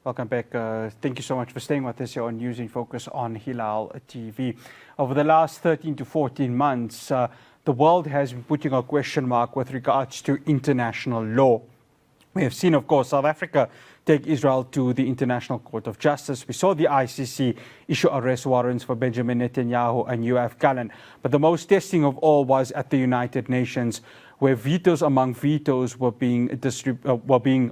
Welcome back. Thank you so much for staying with us here on News in Focus on Hilaal TV. Over the last 13 to 14 months, the world has been putting a question mark with regards to international law. We have seen, of course, South Africa take Israel to the International Court of Justice. We saw the ICC issue arrest warrants for Benjamin Netanyahu and Yoav Gallant. But the most testing of all was at the United Nations, where vetoes among vetoes were being,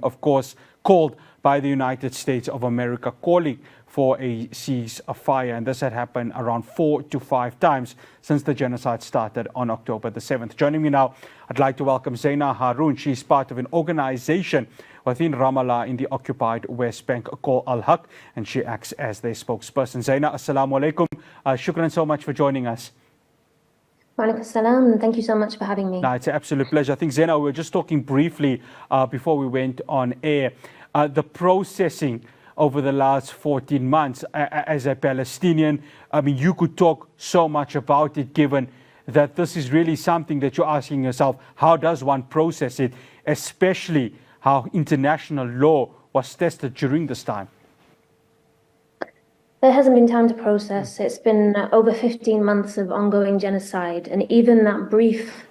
of course, called by the United States of America, calling for a ceasefire. And this had happened around 4 to 5 times since the genocide started on October the 7th. Joining me now, I'd like to welcome Zainah Haroun. She's part of an organization within Ramallah in the occupied West Bank called Al-Haq, and she acts as their spokesperson. Zainah, assalamu alaikum. Shukran so much for joining us. Walaikum salam, and thank you so much for having me. No, it's an absolute pleasure. I think, Zainah, we were just talking briefly before we went on air. The processing over the last 14 months as a Palestinian, I mean, you could talk so much about it, given that this is really something that you're asking yourself, how does one process it, especially how international law was tested during this time? There hasn't been time to process. It's been over 15 months of ongoing genocide, and even that brief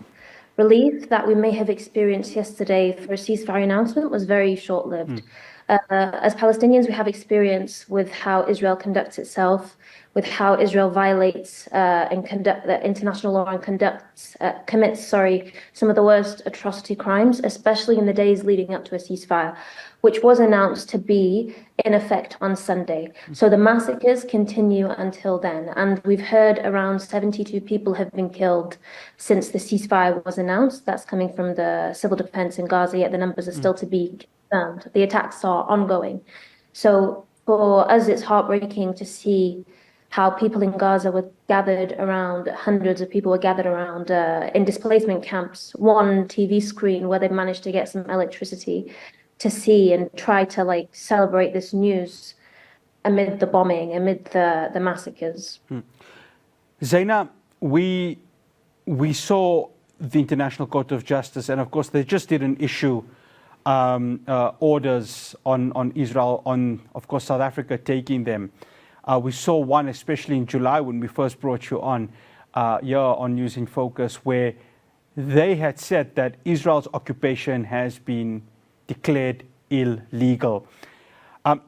relief that we may have experienced yesterday for a ceasefire announcement was very short-lived. As Palestinians, we have experience with how Israel conducts itself, with how Israel violates and the international law and commits some of the worst atrocity crimes, especially in the days leading up to a ceasefire, which was announced to be in effect on Sunday. So the massacres continue until then. And we've heard around 72 people have been killed since the ceasefire was announced. That's coming from the civil defense in Gaza, yet the numbers are still to be confirmed. The attacks are ongoing. So for us, it's heartbreaking to see how people in Gaza were gathered around, hundreds of people were gathered around in displacement camps, one TV screen where they managed to get some electricity to see and try to celebrate this news amid the bombing, amid the massacres. Zainah, we saw the International Court of Justice, and of course they just didn't issue orders on Israel, on of course South Africa taking them. We saw one, especially in July when we first brought you on here on News in Focus, where they had said that Israel's occupation has been declared illegal.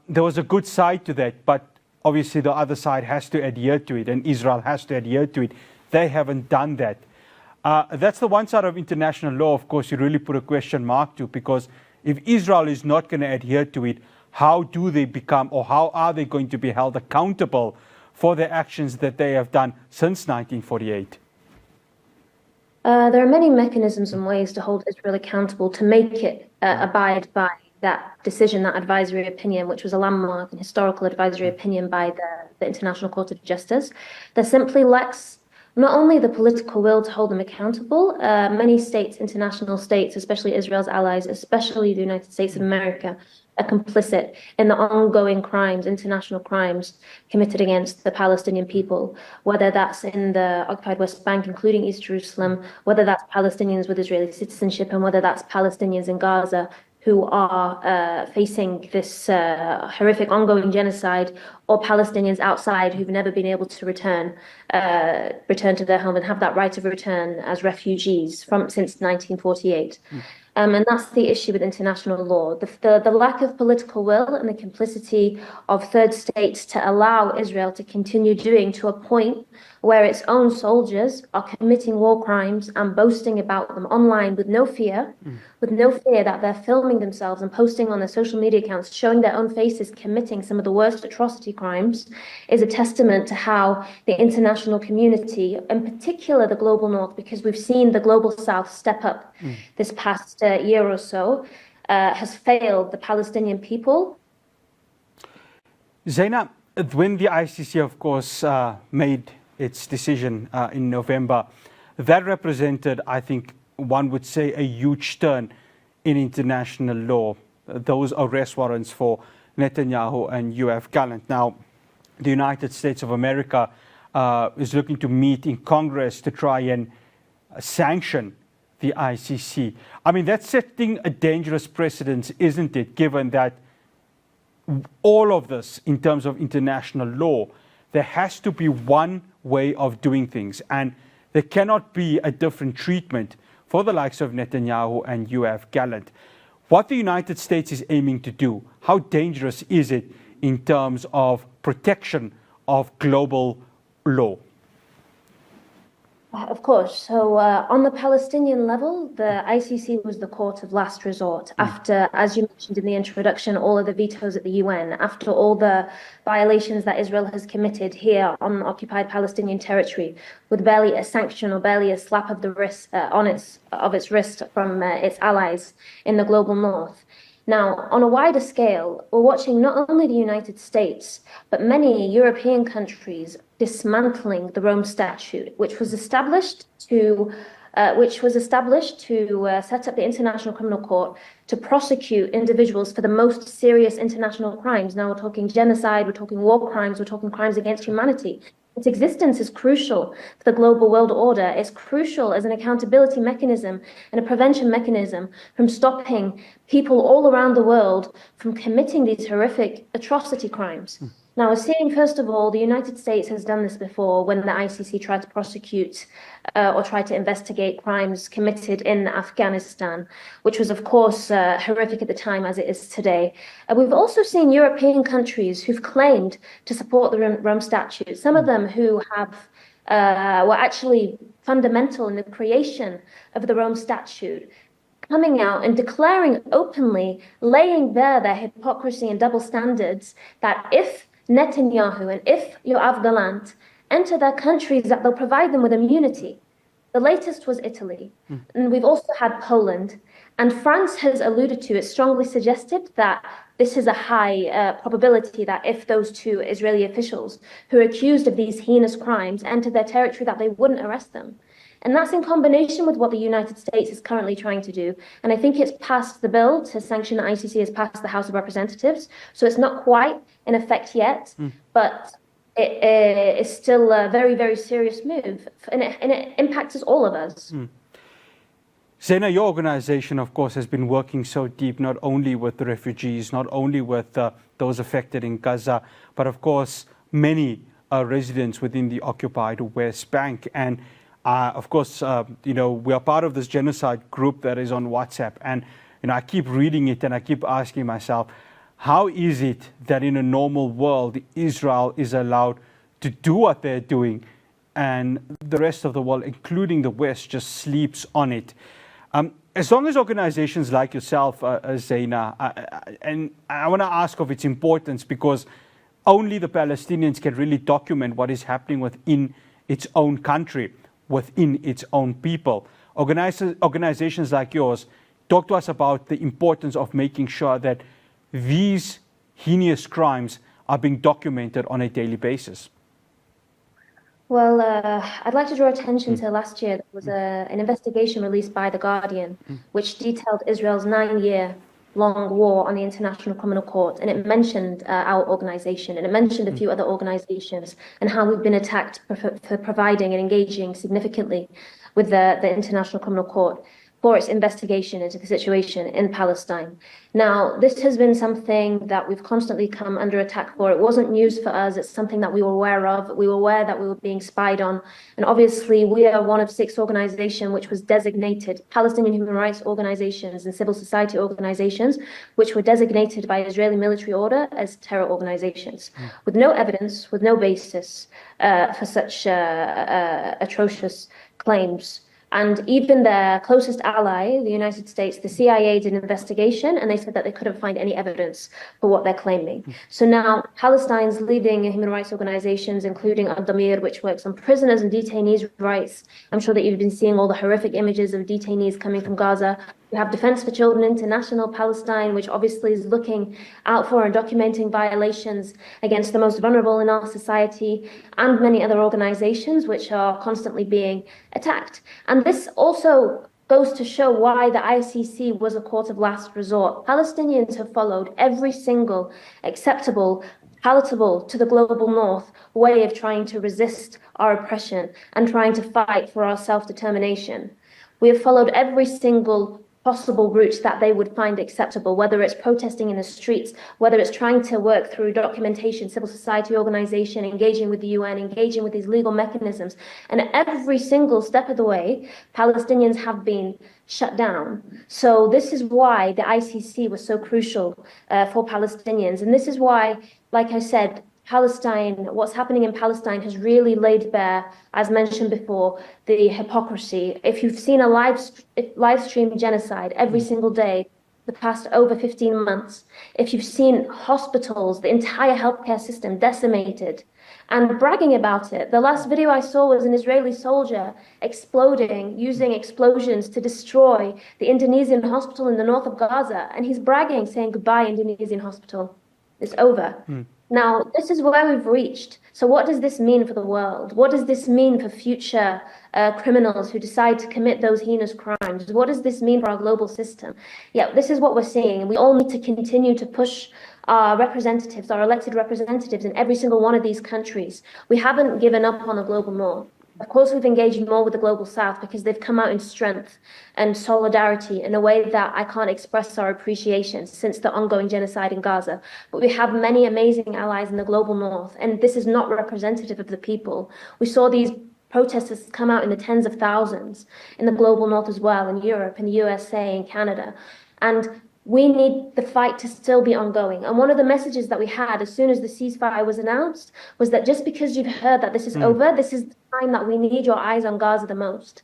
There was a good side to that, but obviously the other side has to adhere to it, and Israel has to adhere to it. They haven't done that. That's the one side of international law, of course, you really put a question mark to, because if Israel is not going to adhere to it, how do they become, or how are they going to be held accountable for the actions that they have done since 1948? There are many mechanisms and ways to hold Israel accountable to make it abide by that decision, that advisory opinion, which was a landmark and historical advisory opinion by the International Court of Justice. There simply lacks not only the political will to hold them accountable, many states, international states, especially Israel's allies, especially the United States of America, are complicit in the ongoing crimes, international crimes committed against the Palestinian people, whether that's in the occupied West Bank, including East Jerusalem, whether that's Palestinians with Israeli citizenship, and whether that's Palestinians in Gaza who are facing this horrific ongoing genocide, or Palestinians outside who've never been able to return to their home and have that right of return as refugees since 1948. And that's the issue with international law. The lack of political will and the complicity of third states to allow Israel to continue doing to a point where its own soldiers are committing war crimes and boasting about them online with no fear that they're filming themselves and posting on their social media accounts, showing their own faces committing some of the worst atrocity crimes, is a testament to how the international community, in particular the global north, because we've seen the global south step up this past year or so, has failed the Palestinian people. Zainah, when the ICC, of course, made its decision in November, that represented, I think, one would say, a huge turn in international law. Those arrest warrants for Netanyahu and Yoav Gallant. Now, the United States of America is looking to meet in Congress to try and sanction the ICC. I mean, that's setting a dangerous precedent, isn't it, given that all of this in terms of international law, there has to be one way of doing things, and there cannot be a different treatment for the likes of Netanyahu and Yoav Gallant. What the United States is aiming to do, how dangerous is it in terms of protection of global law? Of course. So on the Palestinian level, the ICC was the court of last resort after, as you mentioned in the introduction, all of the vetoes at the UN, after all the violations that Israel has committed here on occupied Palestinian territory, with barely a sanction or barely a slap of the wrist of its wrist from its allies in the global north. Now, on a wider scale, we're watching not only the United States, but many European countries dismantling the Rome Statute, which was established to set up the International Criminal Court to prosecute individuals for the most serious international crimes. Now we're talking genocide, we're talking war crimes, we're talking crimes against humanity. Its existence is crucial for the global world order. It's crucial as an accountability mechanism and a prevention mechanism from stopping people all around the world from committing these horrific atrocity crimes. Now, we're seeing, first of all, the United States has done this before when the ICC tried to prosecute or tried to investigate crimes committed in Afghanistan, which was, of course, horrific at the time as it is today. We've also seen European countries who've claimed to support the Rome Statute, some of them who have were actually fundamental in the creation of the Rome Statute, coming out and declaring openly, laying bare their hypocrisy and double standards, that if Netanyahu and if Yoav Gallant enter their countries, that they'll provide them with immunity. The latest was Italy, and we've also had Poland. And France has alluded to, it strongly suggested that this is a high probability that if those two Israeli officials who are accused of these heinous crimes enter their territory, that they wouldn't arrest them. And that's in combination with what the United States is currently trying to do. And I think it's passed the bill to sanction the ICC has passed the House of Representatives. So it's not quite in effect yet, but it is still a very, very serious move. And it impacts us, all of us. Zainah, your organization, of course, has been working so deep, not only with the refugees, not only with those affected in Gaza, but of course, many residents within the occupied West Bank. And of course, we are part of this genocide group that is on WhatsApp. And, I keep reading it and I keep asking myself, how is it that in a normal world, Israel is allowed to do what they're doing and the rest of the world, including the West, just sleeps on it? As long as organizations like yourself, Zainah, and I want to ask of its importance, because only the Palestinians can really document what is happening within its own country, within its own people. Organizations like yours, talk to us about the importance of making sure that these heinous crimes are being documented on a daily basis. Well, I'd like to draw attention to last year. There was an investigation released by The Guardian, which detailed Israel's 9-year-long war on the International Criminal Court. And it mentioned our organization, and it mentioned a few other organizations, and how we've been attacked for providing and engaging significantly with the International Criminal Court for its investigation into the situation in Palestine. Now, this has been something that we've constantly come under attack for. It wasn't news for us. It's something that we were aware of. We were aware that we were being spied on. And obviously, we are one of 6 organizations which was designated, Palestinian human rights organizations and civil society organizations, which were designated by Israeli military order as terror organizations, with no evidence, with no basis for such atrocious claims. And even their closest ally, the United States, the CIA, did an investigation, and they said that they couldn't find any evidence for what they're claiming. So now Palestine's leading human rights organizations, including Al-Damir, which works on prisoners and detainees' rights. I'm sure that you've been seeing all the horrific images of detainees coming from Gaza. We have Defense for Children International Palestine, which obviously is looking out for and documenting violations against the most vulnerable in our society, and many other organizations which are constantly being attacked. And this also goes to show why the ICC was a court of last resort. Palestinians have followed every single acceptable, palatable to the global north way of trying to resist our oppression and trying to fight for our self-determination. We have followed every single possible routes that they would find acceptable, whether it's protesting in the streets, whether it's trying to work through documentation, civil society organization, engaging with the UN, engaging with these legal mechanisms. And every single step of the way, Palestinians have been shut down. So this is why the ICC was so crucial for Palestinians. And this is why, like I said, Palestine, what's happening in Palestine has really laid bare, as mentioned before, the hypocrisy. If you've seen a live stream genocide every single day, the past over 15 months, if you've seen hospitals, the entire healthcare system decimated, and bragging about it. The last video I saw was an Israeli soldier exploding, using explosions to destroy the Indonesian hospital in the north of Gaza, and he's bragging, saying, "Goodbye, Indonesian hospital. It's over." Now, this is where we've reached. So what does this mean for the world? What does this mean for future criminals who decide to commit those heinous crimes? What does this mean for our global system? Yeah, this is what we're seeing. And we all need to continue to push our representatives, our elected representatives in every single one of these countries. We haven't given up on the global north. Of course, we've engaged more with the global south because they've come out in strength and solidarity in a way that I can't express our appreciation since the ongoing genocide in Gaza. But we have many amazing allies in the global north, and this is not representative of the people. We saw these protesters come out in the tens of thousands in the global north as well, in Europe, in the USA, in Canada. And we need the fight to still be ongoing. And one of the messages that we had as soon as the ceasefire was announced was that just because you've heard that this is over, this is the time that we need your eyes on Gaza the most.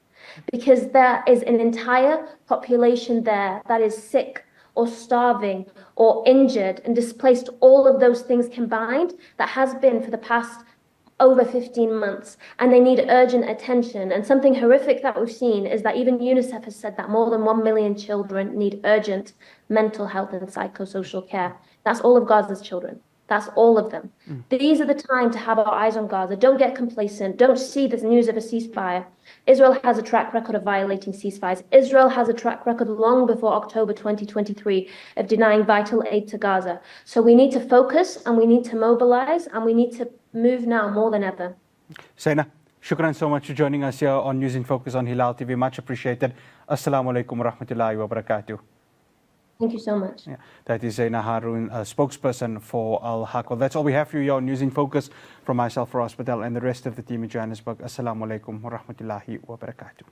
Because there is an entire population there that is sick or starving or injured and displaced, all of those things combined, that has been for the past over 15 months, and they need urgent attention. And something horrific that we've seen is that even UNICEF has said that more than 1 million children need urgent mental health and psychosocial care. That's all of Gaza's children. That's all of them. These are the time to have our eyes on Gaza. Don't get complacent. Don't see this news of a ceasefire. Israel has a track record of violating ceasefires. Israel has a track record long before October 2023 of denying vital aid to Gaza. So we need to focus and we need to mobilize and we need to move now more than ever. Zainah, shukran so much for joining us here on News in Focus on Hilaal TV. Much appreciated. Assalamu alaikum wa rahmatullahi wa barakatuh. Thank you so much. Yeah, that is Zainah Haroun, spokesperson for Al-Haq. Well, that's all we have for you on News in Focus. From myself, Ross Patel, and the rest of the team in Johannesburg. Assalamu alaikum wa rahmatullahi wa barakatuh.